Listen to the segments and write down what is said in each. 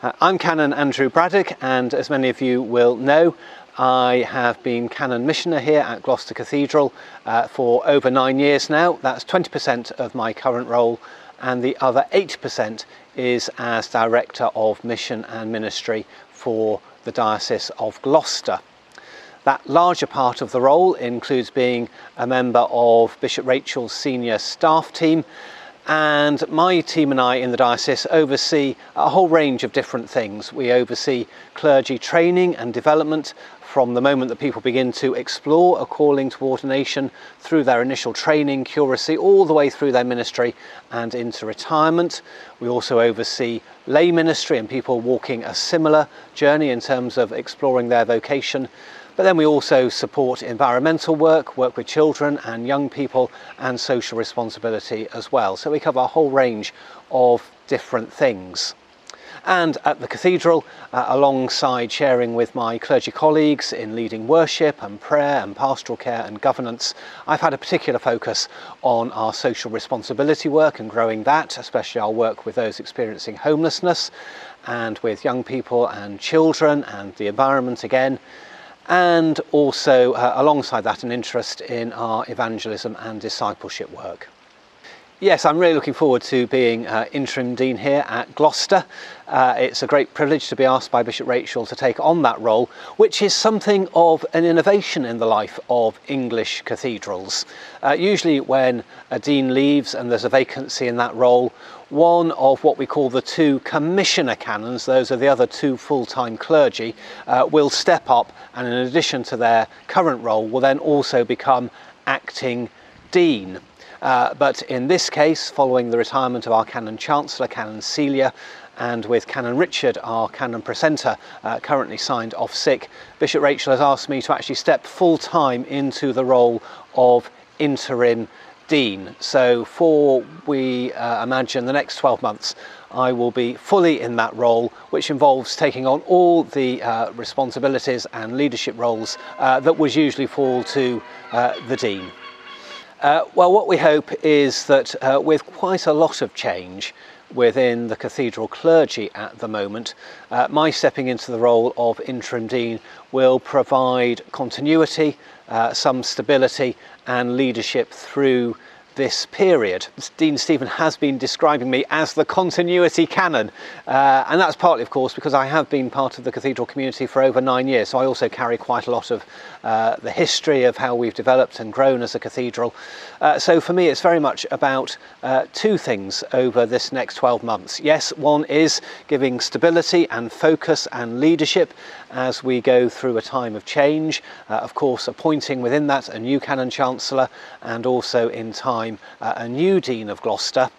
I'm Canon Andrew Braddock, and as many of you will know, I have been Canon Missioner here at Gloucester Cathedral for over 9 years now. That's 20% of my current role, and the other 8% is as Director of Mission and Ministry for the Diocese of Gloucester. That larger part of the role includes being a member of Bishop Rachel's senior staff team, and my team and I in the diocese oversee a whole range of different things. We oversee clergy training and development from the moment that people begin to explore a calling to ordination, through their initial training, curacy, all the way through their ministry and into retirement. We also oversee lay ministry and people walking a similar journey in terms of exploring their vocation. But then we also support environmental work with children and young people, and social responsibility as well. So we cover a whole range of different things. And at the cathedral, alongside sharing with my clergy colleagues in leading worship and prayer and pastoral care and governance, I've had a particular focus on our social responsibility work and growing that, especially our work with those experiencing homelessness and with young people and children and the environment again. And also alongside that, an interest in our evangelism and discipleship work. Yes, I'm really looking forward to being Interim Dean here at Gloucester. It's a great privilege to be asked by Bishop Rachel to take on that role, which is something of an innovation in the life of English cathedrals. Usually when a dean leaves and there's a vacancy in that role, one of what we call the two commissioner canons, those are the other two full-time clergy, will step up, and in addition to their current role will then also become acting dean. But in this case, following the retirement of our Canon Chancellor, Canon Celia, and with Canon Richard, our Canon Precentor, currently signed off sick, Bishop Rachel has asked me to actually step full-time into the role of Interim Dean. So for, we imagine, the next 12 months, I will be fully in that role, which involves taking on all the responsibilities and leadership roles that would usually fall to the Dean. Well, what we hope is that with quite a lot of change within the cathedral clergy at the moment, my stepping into the role of Interim Dean will provide continuity, some stability and leadership through this period. Dean Stephen has been describing me as the continuity canon, and that's partly, of course, because I have been part of the cathedral community for over 9 years, so I also carry quite a lot of the history of how we've developed and grown as a cathedral. So for me it's very much about two things over this next 12 months. Yes, one is giving stability and focus and leadership as we go through a time of change, of course appointing within that a new Canon Chancellor, and also in time a new Dean of Gloucester,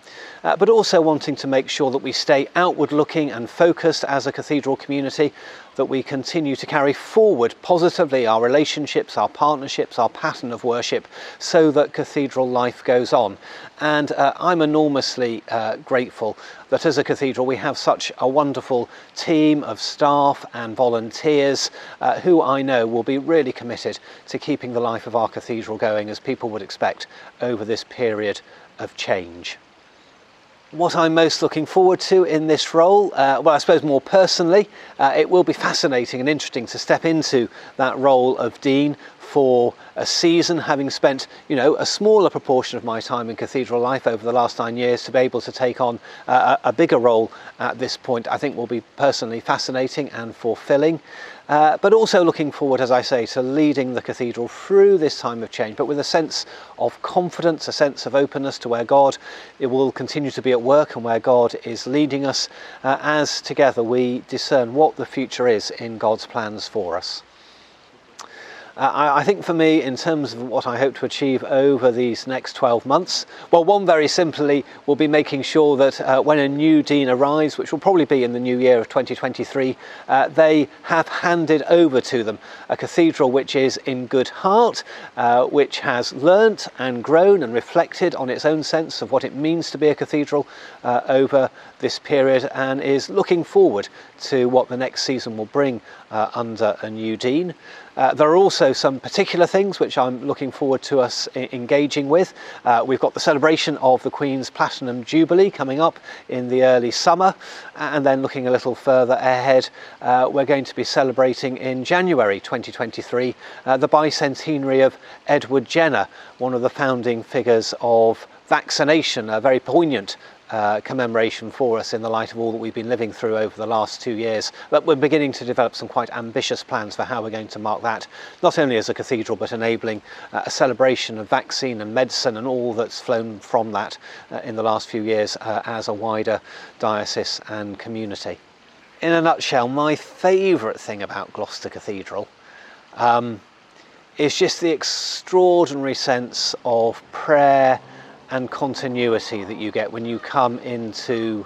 but also wanting to make sure that we stay outward looking and focused as a cathedral community, that we continue to carry forward positively our relationships, our partnerships, our pattern of worship, so that cathedral life goes on. And I'm enormously grateful that as a cathedral we have such a wonderful team of staff and volunteers who I know will be really committed to keeping the life of our cathedral going, as people would expect, over this period of change. What I'm most looking forward to in this role, well, I suppose more personally, it will be fascinating and interesting to step into that role of Dean for a season, having spent, a smaller proportion of my time in cathedral life over the last 9 years. To be able to take on a bigger role at this point, I think will be personally fascinating and fulfilling. But also looking forward, as I say, to leading the cathedral through this time of change, but with a sense of confidence, a sense of openness to where God will continue to be at work and where God is leading us, as together we discern what the future is in God's plans for us. I think for me, in terms of what I hope to achieve over these next 12 months, well, one very simply will be making sure that when a new dean arrives, which will probably be in the new year of 2023, they have handed over to them a cathedral which is in good heart, which has learnt and grown and reflected on its own sense of what it means to be a cathedral over this period, and is looking forward to what the next season will bring under a new dean. There are also also some particular things which I'm looking forward to us engaging with. We've got the celebration of the Queen's Platinum Jubilee coming up in the early summer, and then looking a little further ahead, we're going to be celebrating in January 2023 the bicentenary of Edward Jenner, one of the founding figures of vaccination, a very poignant commemoration for us in the light of all that we've been living through over the last 2 years. But we're beginning to develop some quite ambitious plans for how we're going to mark that, not only as a cathedral, but enabling a celebration of vaccine and medicine and all that's flown from that in the last few years as a wider diocese and community. In a nutshell, my favourite thing about Gloucester Cathedral is just the extraordinary sense of prayer and continuity that you get when you come into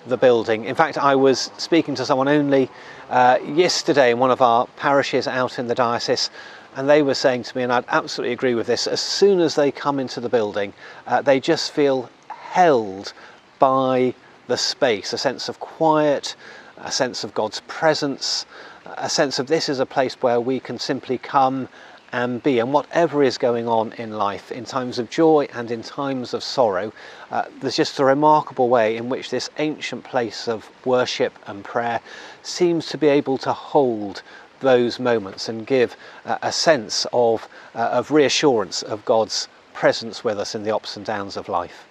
the building. In fact, I was speaking to someone only yesterday in one of our parishes out in the diocese, and they were saying to me, and I'd absolutely agree with this, as soon as they come into the building, they just feel held by the space, a sense of quiet, a sense of God's presence, a sense of this is a place where we can simply come and be, and whatever is going on in life, in times of joy and in times of sorrow, there's just a remarkable way in which this ancient place of worship and prayer seems to be able to hold those moments and give a sense of reassurance of God's presence with us in the ups and downs of life.